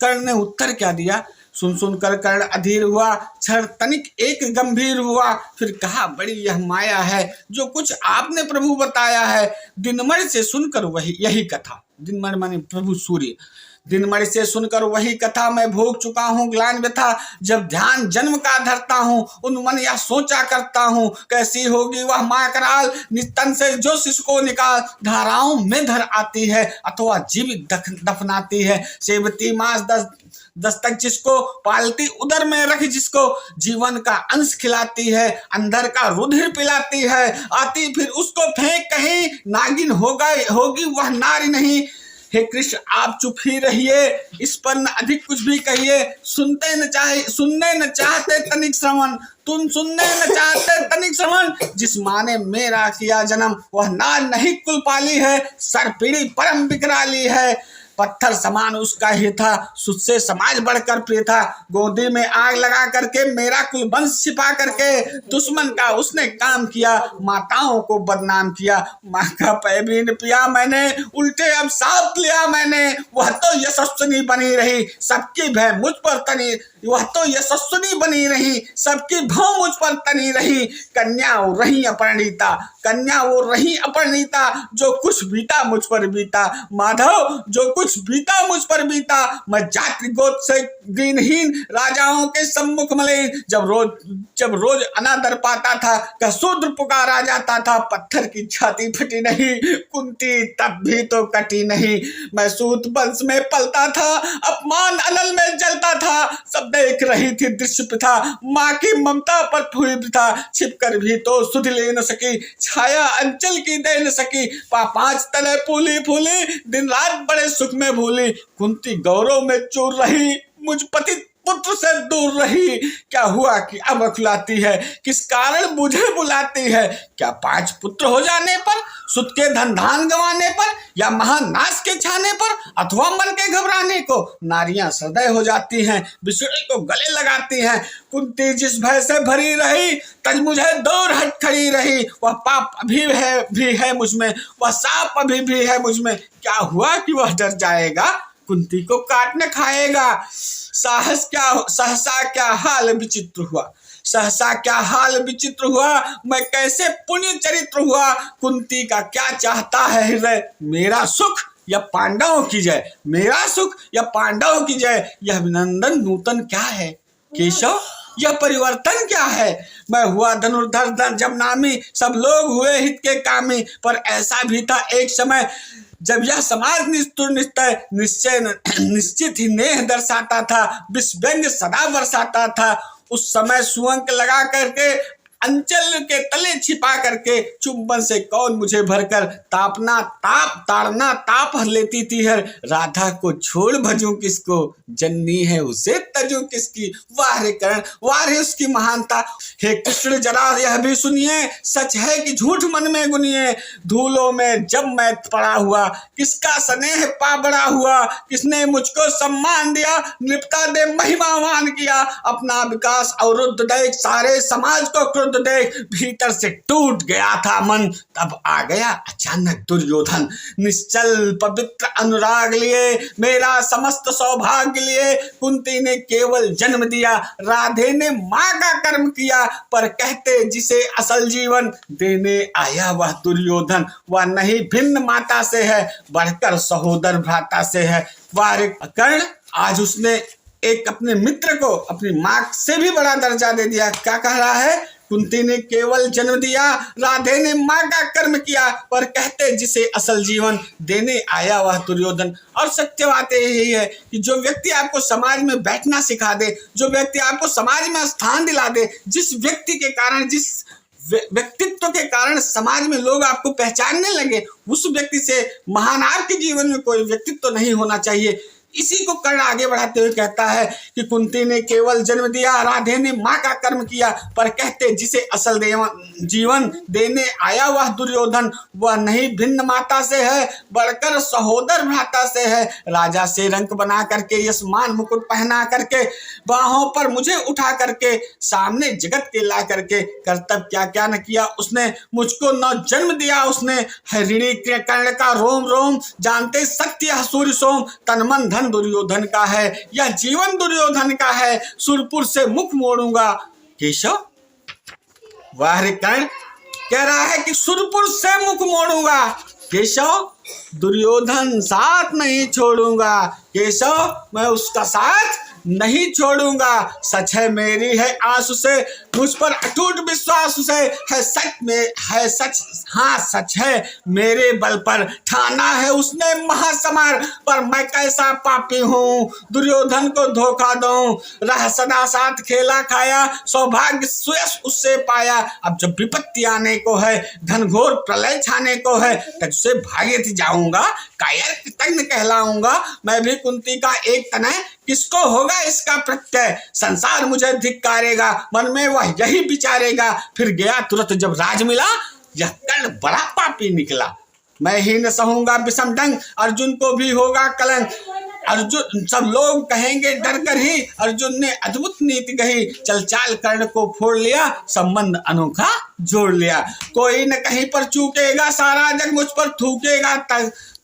कर्ण ने उत्तर क्या दिया? सुन सुनकर कर्ण अधीर हुआ, क्षण तनिक एक गंभीर हुआ, फिर कहा, बड़ी यह माया है जो कुछ आपने प्रभु बताया है। दिनमणि से सुनकर वही यही कथा, दिनमणि माने प्रभु सूर्य, दिनमणि से सुनकर वही कथा मैं भोग चुका हूँ ग्लानि व्यथा। जब ध्यान जन्म का धरता हूँ उन मन यह सोचा करता हूँ, कैसी होगी वह माया कराल, निस्तन से जो शिशु को निकाल धाराओं में धर आती है अथवा जीवित दफनाती है। सेवती मास दस्तक जिसको, पालती उदर में रख जिसको, जीवन का अंश खिलाती है, अंदर का रुधिर पिलाती है, आती फिर उसको फेंक कहीं, नागिन होगी वह नारी नहीं। हे कृष्ण आप चुप ही रहिए, इस पर न अधिक कुछ भी कहिए। सुनने न चाहते तनिक श्रवण, तुम सुनने न चाहते तनिक श्रवण। जिस माँ ने मेरा किया जन्म वह नार नहीं कुल पाली है, सरपीड़ी परम विकराली है। पत्थर समान उसका ही था, सुध समाज बढ़कर प्रिय था। गोदी में आग लगा करके मेरा कुल वंश छिपा करके, दुश्मन का उसने काम किया, माताओं को बदनाम किया। माँ का पैर भी न पिया मैंने, उल्टे अब साथ लिया मैंने। वह तो यशस्विनी बनी रही, सबकी भय मुझ पर तनी, वह तो यशस्विनी बनी रही, सबकी भय मुझ पर तनी रही। कन्या वो रही अपरिणीता, कन्या वो रही अपरिणीता, जो कुछ बीता मुझ पर बीता। माधव जो कुछ बीता मुझ पर बीता, मैं जाति गोद से दीनहीन, राजाओं के सम्मुख मलिन। जब रोज अनादर पाता था, का शूद्र पुकारा जाता था। पत्थर की छाती फटी नहीं, कुंती तब भी तो कटी नहीं। मैं सूत वंश में पलता था, अपमान अनल में जलता था। सब देख रही थी दृश्य प्रथा, माँ की ममता पर हुई प्रथा। छिप कर भी तो सुध ले न सकी, छाया अंचल की दे न सकी। पांच तले फूली फूली, दिन रात बड़े सुख में भूली। कुंती गौरव में चूर रही, मुझ पति पुत्र से दूर रही। क्या हुआ कि अब अखुलाती है, किस कारण मुझे बुलाती है? क्या 5 पुत्र हो जाने पर, सुत के धन धान गंवाने पर, या महानाश के छाने पर, अथवा मन के घबराने को? नारियां सदैव हो जाती हैं, बिछड़े को गले लगाती हैं। कुंती जिस भय से भरी रही, तज मुझे दूर हट खड़ी रही। वह पाप अभी भी है मुझ में, वह साप अभी भी है मुझ में। क्या हुआ कि वह डर जाएगा, कुंती को काटने खाएगा? सहसा क्या हाल विचित्र हुआ, सहसा क्या हाल विचित्र हुआ। मैं कैसे पुण्य चरित्र हुआ। कुंती का क्या चाहता है हृदय, मेरा सुख या पांडवों की जय, मेरा सुख या पांडवों की जय। यह अभिनंदन नूतन क्या है केशव, यह परिवर्तन क्या है? मैं हुआ धनुर्धर जब नामी, सब लोग हुए हित के कामी। पर ऐसा भी था एक समय, जब यह समाज निष्ठुर निश्चित ही नेह दर्शाता था, विषव्यंग्य सदा बरसाता था। उस समय सुअंक लगा करके, अंचल के तले छिपा करके, चुंबन से कौन मुझे भरकर ताड़ना ताप हर लेती थी हर। राधा को छोड़ भजूं किसको, जननी है उसे तजूं किसकी। वाह रे कर्ण, वाह रे उसकी महानता। हे कृष्ण जरा यह भी सुनिए, सच है कि झूठ मन में गुनिए। धूलों में जब मैं पड़ा हुआ, किसका स्नेह पा बड़ा हुआ। किसने मुझको सम्मान दिया, नृपता दे महिमावान किया। अपना विकास अवरुद्ध देख, सारे समाज को क्रुद्ध देख, भीतर से टूट गया था मन। तब आ गया अचानक दुर्योधन, निश्चल पवित्र अनुराग लिए, मेरा समस्त सौभाग्य लिए। कुंती ने केवल जन्म दिया, राधे ने माँ का कर्म किया। पर कहते जिसे असल जीवन, देने आया वह दुर्योधन। वह नहीं भिन्न माता से है, बढ़कर सहोदर भ्राता से है। वाह कर्ण, आज उसने एक अपने मित्र को अपनी माँ से भी बड़ा दर्जा दे दिया। क्या कह रहा है? कुंती ने केवल जन्म दिया, राधे ने माँ का कर्म किया। पर कहते जिसे असल जीवन, देने आया वह दुर्योधन। और सत्य बात यही है कि जो व्यक्ति आपको समाज में बैठना सिखा दे, जो व्यक्ति आपको समाज में स्थान दिला दे, जिस व्यक्ति के कारण, जिस व्यक्तित्व के कारण समाज में लोग आपको पहचानने लगे, उस व्यक्ति से महान आपके जीवन में कोई व्यक्तित्व नहीं होना चाहिए। इसी को कर्ण आगे बढ़ाते हुए कहता है कि कुंती ने केवल जन्म दिया, राधे ने माँ का कर्म किया। पर कहते जिसे असल जीवन, देने आया वह दुर्योधन। वह नहीं भिन्न माता से है, बढ़कर सहोदर भ्राता से है। राजा से रंक बना करके, यशमान मुकुट पहना करके, बाहों पर मुझे उठा करके, सामने जगत के ला करके, कर्तव्य क्या क्या न किया उसने। मुझको न जन्म दिया उसने, हरिणी कर्ण का रोम रोम, जानते सत्य सूर्य सोम। तन मन धन धन दुर्योधन का है, यह जीवन दुर्योधन का है, सुरपुर से मुख मोड़ूंगा। केशव, वाह रे कर्ण, कह रहा है कि सुरपुर से मुख मोड़ूंगा। केशव, दुर्योधन साथ नहीं छोड़ूंगा। केशव, मैं उसका साथ नहीं छोड़ूंगा। सच है मेरी है आस से, मुझ पर अटूट विश्वास से, है सच में है सच, हाँ सच है मेरे बल पर, ठाना है उसने महासमर। पर मैं कैसा पापी हूँ, दुर्योधन को धोखा दूं। रह सदा साथ खेला खाया, सौभाग्य सुयश उससे पाया। अब जब विपत्ति आने को है, घनघोर प्रलय छाने को है, तब से भागित जाऊंगा, कायर कृतज्ञ कहलाऊंगा। मैं भी कुंती का एक तनय, किसको होगा इसका प्रत्यय। संसार मुझे धिक्कारेगा, मन में वह यही विचारेगा। फिर गया तुरंत जब राज मिला, यह कर्ण बड़ा पापी निकला। मैं ही न सहूंगा विषम डंग, अर्जुन को भी होगा कलंक। अर्जुन, सब लोग कहेंगे डर कर ही, अर्जुन ने अद्भुत नीति कही। चल चाल कर्ण को फोड़ लिया, संबंध अनोखा जोड़ लिया। कोई न कहीं पर चूकेगा, सारा जग मुझ पर थूकेगा।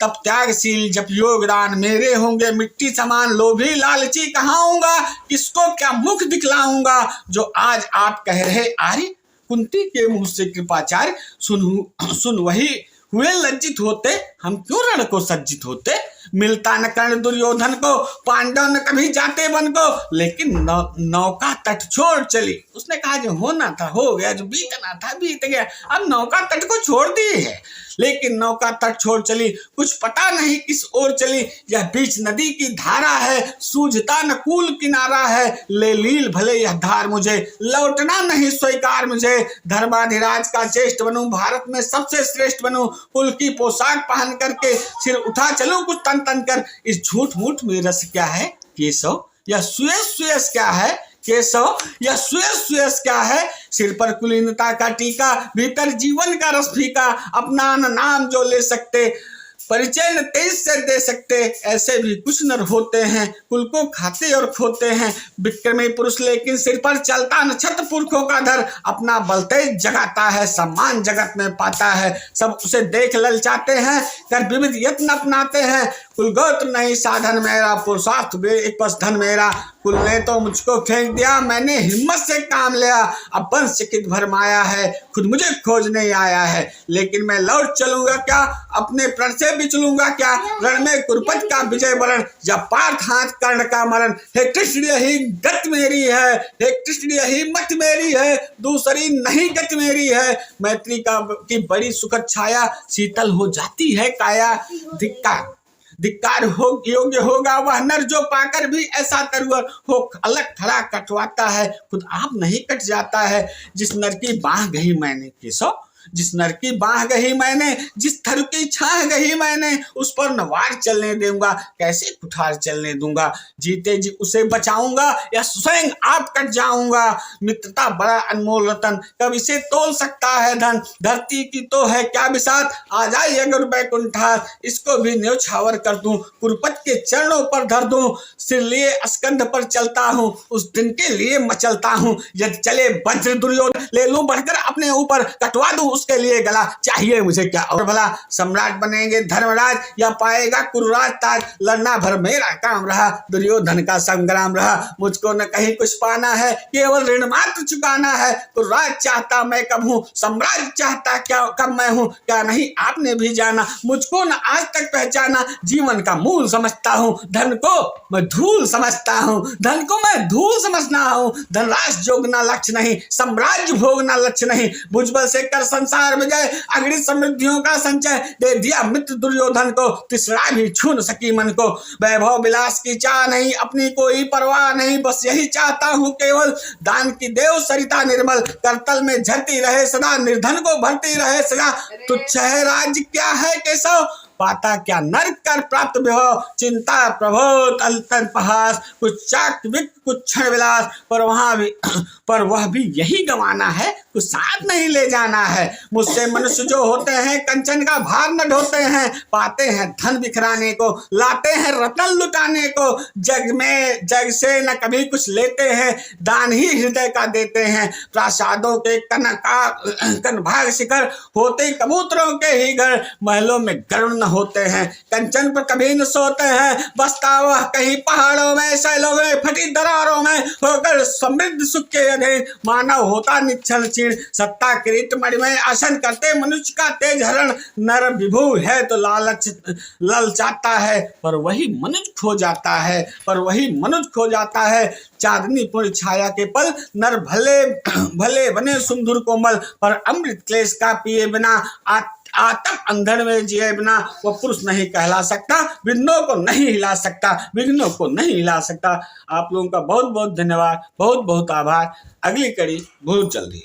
तब त्यागशील जब योगदान मेरे होंगे, मिट्टी समान लोभी लालची कहाऊंगा। किसको क्या मुख दिखलाऊंगा, जो आज आप कह रहे आर्य। कुंती के मुंह से कृपाचार्य सुन वही हुए लज्जित होते, हम क्यों रण को सज्जित होते। मिलता न कर्ण दुर्योधन को, पांडव न कभी जाते वन को। लेकिन नौका तट छोड़ चली। उसने कहा जो होना था हो गया, जो बीतना था बीत गया, अब नौका तट को छोड़ दी है। लेकिन नौका तट छोड़ चली, कुछ पता नहीं किस ओर चली। यह बीच नदी की धारा है, सूझता न कूल किनारा है। ले लील भले यह धार मुझे, लौटना नहीं स्वीकार मुझे। धर्माधिराज का ज्येष्ठ बनूं, भारत में सबसे श्रेष्ठ बनूं। कुल की पोशाक पहन करके सिर उठा चलूं कुछ तन तन कर। इस झूठ मूठ में रस क्या है केशव, यह सुयस क्या है केशव, यह सुयस क्या है। सिर पर कुलीनता का टीका, भीतर जीवन का रस फीका। अपना नाम जो ले सकते, परिचय न तेज से दे सकते। ऐसे भी कुछ नर होते हैं, कुल को खाते और खोते हैं। विक्रमी पुरुष लेकिन सिर पर चलता न छत पुरखों का धर। अपना बल तेज जगाता है, सम्मान जगत में पाता है। सब उसे देख ललचाते हैं, कर विविध यत्न अपनाते हैं। कुल गोत्र नहीं साधन मेरा, पुरुषार्थ एक बस धन मेरा। कुल ने तो मुझको फेंक दिया, मैंने हिम्मत से काम लिया। अब वंश कित भरमाया है, खुद मुझे खोजने आया है। लेकिन मैं लौट चलूंगा क्या, अपने प्रण से बिचलूंगा क्या। रण में कुरुपत का विजय वरण, जब पार्थ हाथ कर्ण का मरण। हे कृष्ण यही गत मेरी है, हे कृष्ण यही मत मेरी है। दूसरी नहीं गत मेरी है। मैत्री की बड़ी सुखद छाया, शीतल हो जाती है काया। धिक्कार हो योग्य होगा वह नर, जो पाकर भी ऐसा तरुवर हो। अलग खड़ा कटवाता है, खुद आप नहीं कट जाता है। जिस नर की बाह गही मैंने केशव, जिस नर की बाह गही मैंने, जिस थर की छाह गही मैंने। उस पर न वार चलने दूंगा, कैसे कुठार चलने दूंगा। जीते जी उसे बचाऊंगा, या स्वयं आप कट जाऊंगा। मित्रता बड़ा अनमोल रतन, कब इसे तोल सकता है धन। धरती की तो है क्या बिसात, आ जाए अगर बैकुंठार। इसको भी न्योछावर कर दूं, कुरुपत के चरणों पर धर दूं। सिर लिए स्कंध पर चलता हूँ, उस दिन के लिए मचलता हूँ। यदि चले वज्र दुर्योधन, ले लूं बढ़कर अपने ऊपर, कटवा दूं उसके लिए गला। चाहिए मुझे क्या और भला, सम्राट बनेंगे धर्मराज, या पाएगा कुरुराज ताज। लड़ना भर मेरा काम रहा, दुर्योधन का संग्राम रहा। मुझको न कहीं कुछ पाना है, केवल ऋण मात्र चुकाना है। कुरुराज चाहता मैं कब हूँ, सम्राट चाहता क्या कब मैं हूँ। क्या नहीं आपने भी जाना, मुझको न आज तक पहचाना। जीवन का मूल समझता हूँ, धन को मैं धूल समझता हूँ। धन को मैं धूल समझना हूँ। धनराश जोगना लक्ष्य नहीं, साम्राज्य भोगना लक्ष्य नहीं। भुजबल से कर संसार में गए, अगली समृद्धियों का संचय। दे दिया मित्र दुर्योधन को, तिसरा भी छू न सकी मन को। वैभव विलास की चाह नहीं, अपनी कोई परवाह नहीं। बस यही चाहता हूँ केवल, दान की देव सरिता निर्मल। करतल में झरती रहे सदा, निर्धन को भरती रहे सदा। तुच्छ है राज्य क्या है केशव, पाता क्या नरक कर प्राप्त विभव। चिंता प्रभो तल पहास, कुछ चाक कुछ क्षण विलास। पर वह भी यही गंवाना है, कुछ साथ नहीं ले जाना है। मुझसे मनुष्य जो होते हैं, कंचन का भार न ढोते हैं। पाते हैं धन बिखराने को, लाते हैं रतन लुटाने को। जग से न कभी कुछ लेते हैं, दान ही हृदय का देते हैं। प्रासादों के कन भाग शिखर, होते कबूतरों के ही घर। महलों में गरुड़ न होते हैं, कंचन पर कभी न सोते हैं, बसता वह कहीं पहाड़ों में, शैलों में, फटी दरारों में, होकर समृद्ध सुख के अधीन। मानव होता निश्चल क्षीण, सत्ता किरीट मणि में आसन करते मनुष्य का तेज हरण। नर विभु है तो लालच ललचाता है, पर वही मनुष्य खो जाता है, पर वही मनुष्य खो जाता है। चांदनी पूर्ण छाया के पल, नर भले भले बने सुंदर कोमल, पर अमृत क्लेश का पिए बिना, आतप अंधड़ में जिए बिना, वो पुरुष नहीं कहला सकता, विघ्नों को नहीं हिला सकता, विघ्नों को नहीं हिला सकता। आप लोगों का बहुत बहुत धन्यवाद, बहुत बहुत आभार। अगली कड़ी बहुत जल्दी।